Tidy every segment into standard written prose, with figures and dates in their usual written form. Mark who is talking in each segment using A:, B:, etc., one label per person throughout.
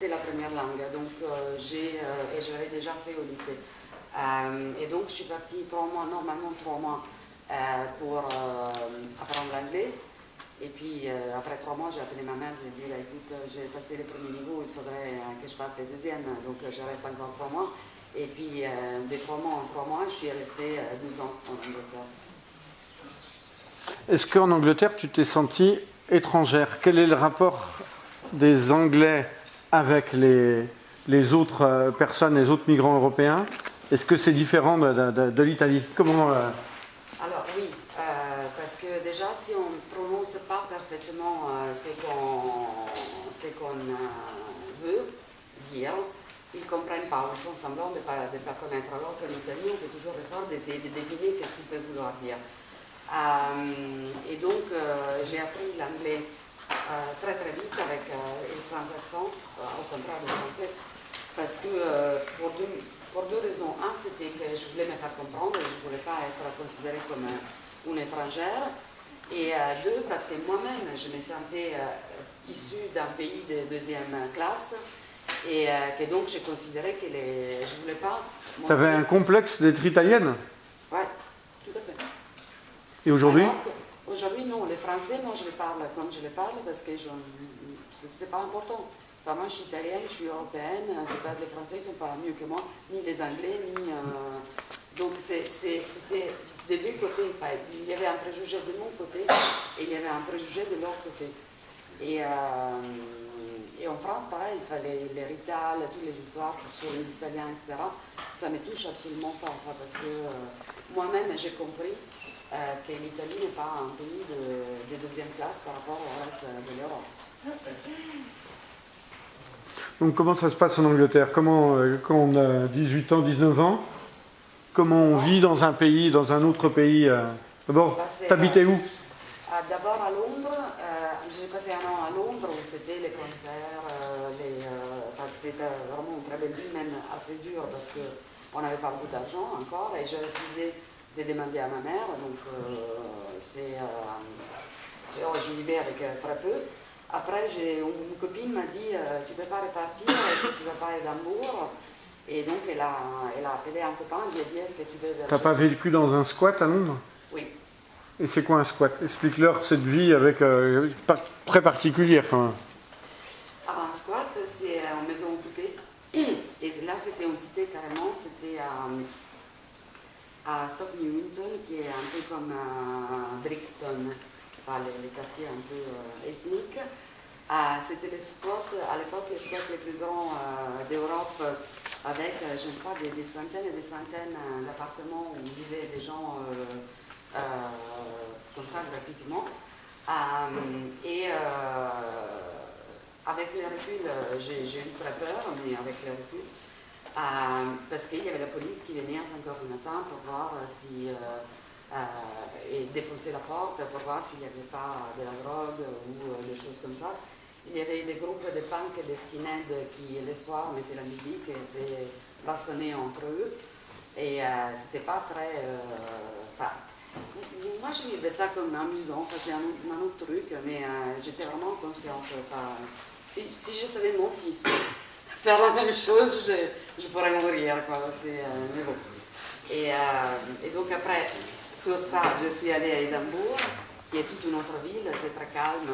A: C'est la première langue, donc et je l'avais déjà fait au lycée. Et donc je suis partie 3 mois, normalement 3 mois, pour apprendre l'anglais. Et puis après 3 mois, j'ai appelé ma mère, je lui ai dit, écoute, j'ai passé le premier niveau, il faudrait que je fasse le deuxième, donc je reste encore 3 mois. Et puis des 3 mois en 3 mois, je suis restée 12 ans en Angleterre.
B: Est-ce qu'en Angleterre, tu t'es sentie étrangère? Quel est le rapport des Anglais avec les autres personnes, les autres migrants européens? Est-ce que c'est différent de l'Italie? Comment
A: Alors oui, parce que déjà si on ne prononce pas parfaitement ce qu'on veut dire, ils ne comprennent pas, ils font semblant de ne pas connaître, alors qu'en Italie on fait toujours l'effort d'essayer de deviner ce qu'il peut vouloir dire. Et donc j'ai appris l'anglais très très vite et sans accent, au contraire du français, parce que pour deux raisons. Un, c'était que je voulais me faire comprendre, je ne voulais pas être considérée comme une étrangère. Et deux, parce que moi-même, je me sentais issue d'un pays de deuxième classe. Et que donc, je considérais que je ne voulais pas...
B: Tu avais un complexe d'être italienne?
A: Oui, tout à fait.
B: Et aujourd'hui?
A: Aujourd'hui, non. Les Français, moi, je les parle comme je les parle, parce que ce n'est pas important. Enfin, moi, je suis italienne, je suis européenne, c'est pas, les Français ne sont pas mieux que moi, ni les Anglais, ni... Donc, c'était des deux côtés. Enfin, il y avait un préjugé de mon côté et il y avait un préjugé de leur côté. Et en France, pareil, il fallait les Rital, toutes les histoires sur les Italiens, etc. Ça ne me touche absolument pas, enfin, parce que moi-même, j'ai compris que l'Italie n'est pas un pays de deuxième classe par rapport au reste de l'Europe.
B: Donc comment ça se passe en Angleterre? Quand on a 18 ans, 19 ans, comment on vit dans un pays, dans un autre pays? D'abord, t'habitais où?
A: D'abord à Londres. J'ai passé un an à Londres où c'était les concerts, c'était vraiment une très belle vie, même assez dure parce qu'on n'avait pas beaucoup d'argent encore et j'ai refusé de demander à ma mère, donc je vivais avec très peu. Après, une copine m'a dit tu ne peux pas repartir si tu ne vas pas à Édimbourg. Et donc, elle a appelé un copain, elle lui a dit est-ce que tu veux...
B: T'as pas vécu dans un squat à Londres?
A: Oui.
B: Et c'est quoi un squat? Explique-leur cette vie avec très particulière quand même.
A: Un squat, c'est une maison occupée. Et là, c'était une cité carrément, c'était à Stoke Newington, qui est un peu comme Brixton, enfin, les quartiers un peu ethniques. C'était le squat, à l'époque, le squat le plus grand d'Europe, avec, je ne sais pas, des centaines et des centaines d'appartements où vivaient des gens comme ça gratuitement. Avec le recul, j'ai eu très peur, mais avec le recul, parce qu'il y avait la police qui venait à 5 h du matin pour voir et défoncer la porte pour voir s'il n'y avait pas de la drogue ou des choses comme ça. Il y avait des groupes de punk et de skinheads qui, le soir, mettaient la musique et se bastonnaient entre eux. Et c'était pas très... moi, je vivais ça comme amusant, c'est un autre truc, mais j'étais vraiment consciente. Si je savais mon fils faire la même chose, je pourrais mourir. Mais bon. Et donc après, sur ça, je suis allée à Édimbourg, qui est toute une autre ville, c'est très calme,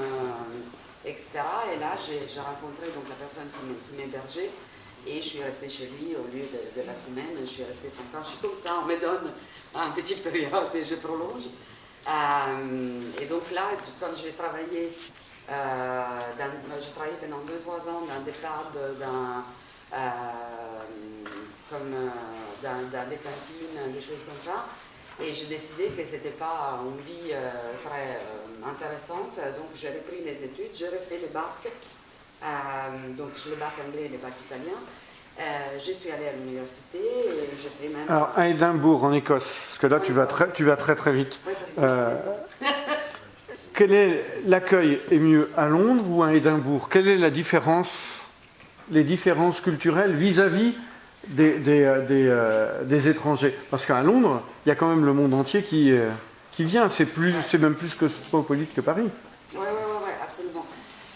A: etc. Et là, j'ai rencontré donc, la personne qui m'hébergeait. Et je suis restée chez lui au lieu de la semaine, je suis restée 5 ans. Je suis comme ça, on me donne une petite période et je prolonge. Et donc là, quand j'ai travaillé, j'ai travaillé pendant 2-3 ans dans des pubs, dans des cantines, des choses comme ça. Et j'ai décidé que ce n'était pas une vie très intéressante. Donc j'ai repris les études, j'ai refait le bac. Donc le bac anglais et le bac italien. Je suis allée à l'université et j'ai fait même...
B: Alors à Édimbourg, en Écosse, parce que là tu vas très très vite.
A: Oui, parce que
B: quel est l'accueil est mieux à Londres ou à Édimbourg? Quelle est la différence, les différences culturelles vis-à-vis des étrangers? Parce qu'à Londres, il y a quand même le monde entier qui vient. C'est même plus cosmopolite que Paris.
A: Oui, absolument.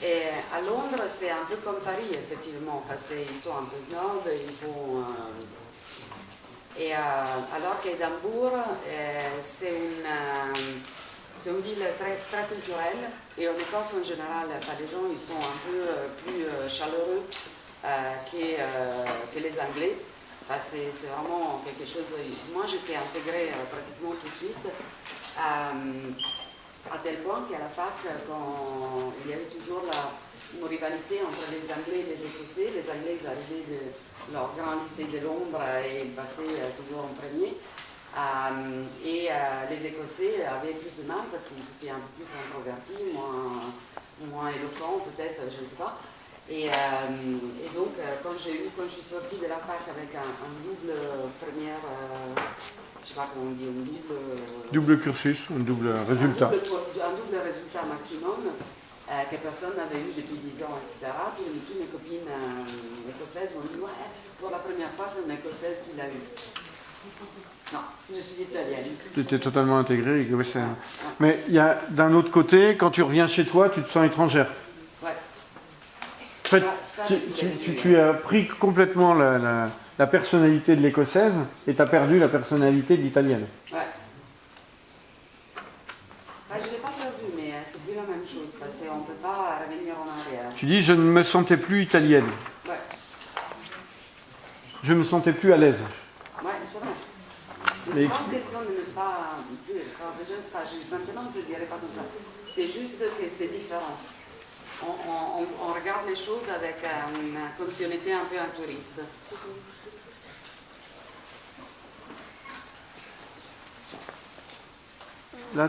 A: Et à Londres, c'est un peu comme Paris, effectivement, parce qu'ils sont un peu snob, ils vont... alors qu'Édimbourg, c'est une ville très, très culturelle, et en Écosse en général, les gens ils sont un peu plus chaleureux que les Anglais. Enfin, c'est vraiment quelque chose... Moi, j'étais intégrée pratiquement tout de suite, à tel point qu'à la fac, quand il y avait toujours une rivalité entre les Anglais et les Écossais, les Anglais ils arrivaient de leur grand lycée de Londres et ils passaient toujours en premier. Les Écossais avaient plus de mal parce qu'ils étaient un peu plus introvertis, moins éloquents peut-être, je ne sais pas. Et donc, quand je suis sortie de la fac avec un double première, je ne sais pas comment on dit,
B: double cursus, un double résultat.
A: Un double résultat maximum que personne n'avait eu depuis 10 ans, etc. Puis toutes mes copines écossaises ont dit, ouais, pour la première fois, c'est une écossaise qui l'a eu. Non, je suis italienne.
B: Tu étais totalement intégrée. Mais d'un autre côté, quand tu reviens chez toi, tu te sens étrangère.
A: Ouais.
B: En fait, tu as pris complètement la personnalité de l'écossaise et tu as perdu la personnalité de l'italienne.
A: Ouais. Je ne l'ai pas perdu, mais c'est plus la même chose, parce qu'on ne peut pas revenir en arrière.
B: Tu dis, je ne me sentais plus italienne.
A: Ouais.
B: Je me sentais plus à l'aise.
A: Ouais, c'est vrai. Mais c'est pas une question de ne pas... Je ne sais pas, maintenant je ne dirais pas comme ça. C'est juste que c'est différent. On regarde les choses avec comme si on était un peu un touriste.
B: Là,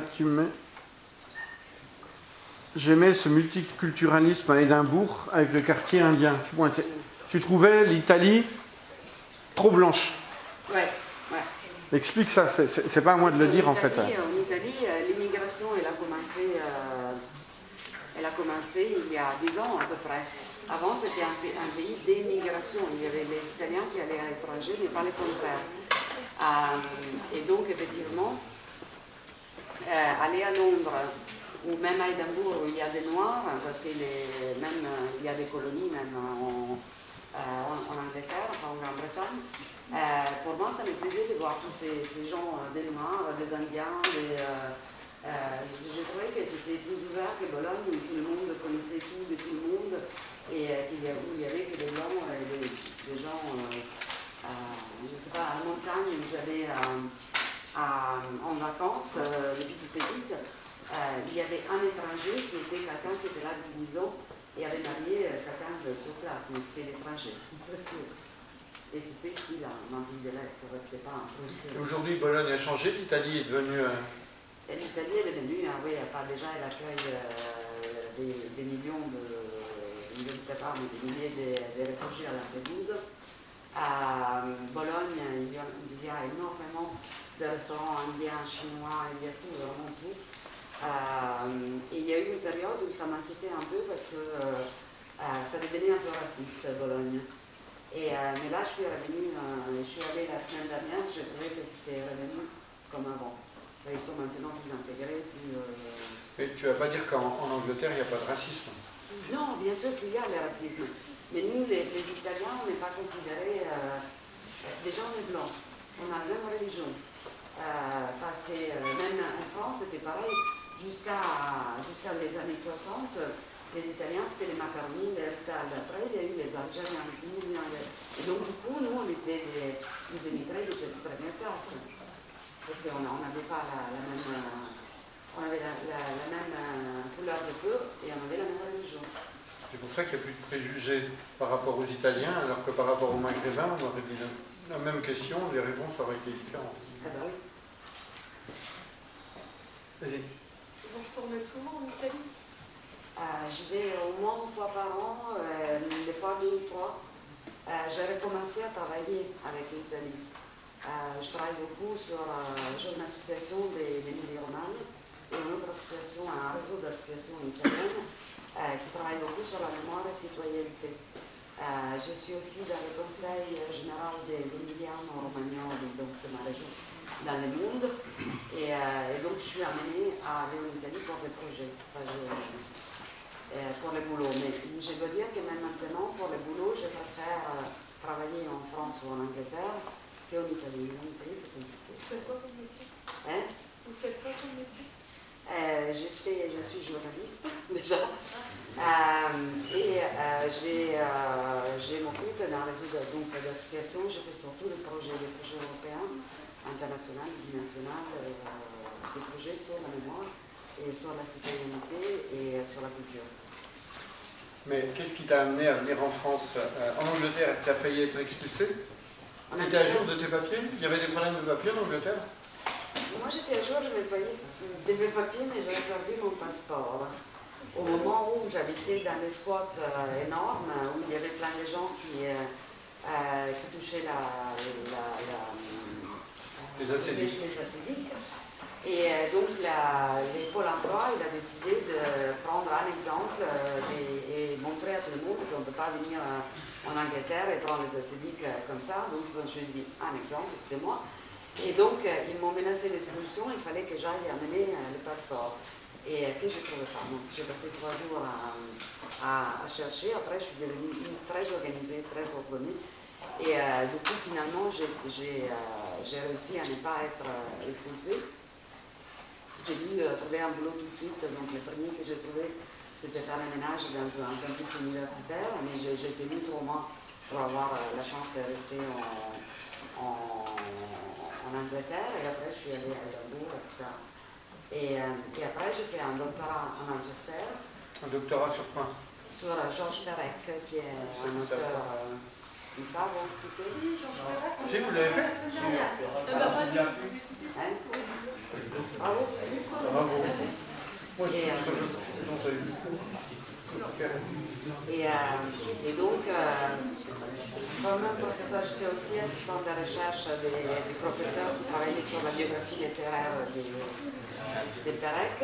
B: j'aimais ce multiculturalisme à Édimbourg avec le quartier indien. Tu trouvais l'Italie trop blanche.
A: Ouais.
B: Explique ça, c'est pas à moi de le dire en fait.
A: En Italie, l'immigration, elle a commencé il y a 10 ans à peu près. Avant, c'était un pays d'émigration. Il y avait les Italiens qui allaient à l'étranger, mais pas le contraire. Et donc, effectivement, aller à Londres, ou même à Édimbourg, où il y a des Noirs, parce qu'il y a des colonies même en Angleterre, en Grande-Bretagne. Pour moi, ça me plaisait de voir tous ces gens, des Noirs, des Indiens, je trouvais que c'était plus ouvert que Bologne, où tout le monde connaissait tout de tout le monde, et où il y avait que des Blancs et des gens, je ne sais pas, à la montagne, où j'allais en vacances, depuis toute petite, il y avait un étranger qui était quelqu'un qui était là depuis 10 ans et avait marié quelqu'un sur place, mais c'était l'étranger. Et c'était ici, là, dans le pays de l'Est, ça ne restait pas un truc.
B: Aujourd'hui, Bologne a changé, l'Italie est devenue...
A: L'Italie est devenue, oui, déjà elle accueille des millions peut-être pas, mais des milliers de réfugiés à Lampedusa. À Bologne, il y a énormément de restaurants indiens, chinois, il y a tout, vraiment tout. Et il y a eu une période où ça m'inquiétait un peu parce que ça devenait un peu raciste, Bologne. Mais là, je suis allée la semaine dernière, je trouvais que c'était revenu comme avant. Ils sont maintenant plus intégrés, plus...
B: Mais tu ne vas pas dire qu'en Angleterre, il n'y a pas de racisme?
A: Non, bien sûr qu'il y a le racisme. Mais nous, les Italiens, on n'est pas considérés... déjà, on est blancs. On a la même religion. Même en France, c'était pareil. Jusqu'à les années 60, les Italiens, c'était les macaronis, les retales. Après, il y a eu les Algériens, les Tunisiens. Et donc, du coup, nous, on était des émigrés de première classe. Parce qu'on n'avait pas la même... on avait la même couleur de peau et on avait la même religion.
B: C'est pour ça qu'il n'y a plus de préjugés par rapport aux Italiens, alors que par rapport aux Maghrébins, on aurait dit la même question, les réponses auraient été différentes.
A: Ah bah oui.
B: Vas-y.
C: Vous retournez souvent en Italie?
A: Je vais au moins une fois par an, des fois 2 ou 3. J'ai recommencé à travailler avec l'Italie. Je travaille beaucoup sur une association des Emilie-Romagne et une autre association, un réseau d'associations italiennes qui travaille beaucoup sur la mémoire et la citoyenneté. Je suis aussi dans le conseil général des Emiliano-Romagnoli, donc c'est ma région, dans le monde. Et donc je suis amenée à aller en Italie pour des projets. pour le boulot. Mais je dois dire que même maintenant, pour le boulot, je préfère travailler en France ou en Angleterre qu'en Italie. En Italie, c'est compliqué.
C: Vous faites quoi comme métier?
A: Hein?
C: Vous faites quoi comme métier?
A: Je suis journaliste déjà je m'occupe dans les associations, je fais surtout des projets européens, internationaux, binationaux, des projets sur la mémoire et sur la citoyenneté et sur la culture.
B: Mais qu'est-ce qui t'a amené à venir en France? En Angleterre, tu as failli être expulsé?
A: On
B: Tu étais à jour de tes papiers? Il y avait des problèmes de papiers en Angleterre?
A: Moi j'étais à jour de mes papiers, mais j'avais perdu mon passeport. Au moment où j'habitais dans des squats énormes, où il y avait plein de gens qui touchaient
B: Les assédiques.
A: Et donc le Pôle emploi il a décidé de prendre un exemple et montrer à tout le monde qu'on ne peut pas venir en Angleterre et prendre les assédiques comme ça. Donc ils ont choisi un exemple, c'était moi. Et donc, ils m'ont menacé d'expulsion, il fallait que j'aille amener le passeport. Et que je ne trouvais pas. Donc, j'ai passé 3 jours à chercher. Après, je suis devenue très organisée, très ordonnée. Et du coup, finalement, j'ai réussi à ne pas être expulsée. J'ai dû trouver un boulot tout de suite. Donc, le premier que j'ai trouvé, c'était faire un ménage dans un campus universitaire. Mais j'ai tenu 3 mois pour avoir la chance de rester en Angleterre et après je suis allée à Edimbourg, etc. Et après j'ai fait un doctorat en Manchester.
B: Un doctorat sur quoi?
A: Sur Georges Perec, qui est un auteur. Ils savent, qui c'est?
C: Si, Georges Perec.
B: Si, vous l'avez fait?
A: Hein? Bravo.
B: Bravo.
A: Et donc, comme professeur, j'étais aussi assistante de recherche des professeurs qui travaillaient sur la biographie littéraire de Perec.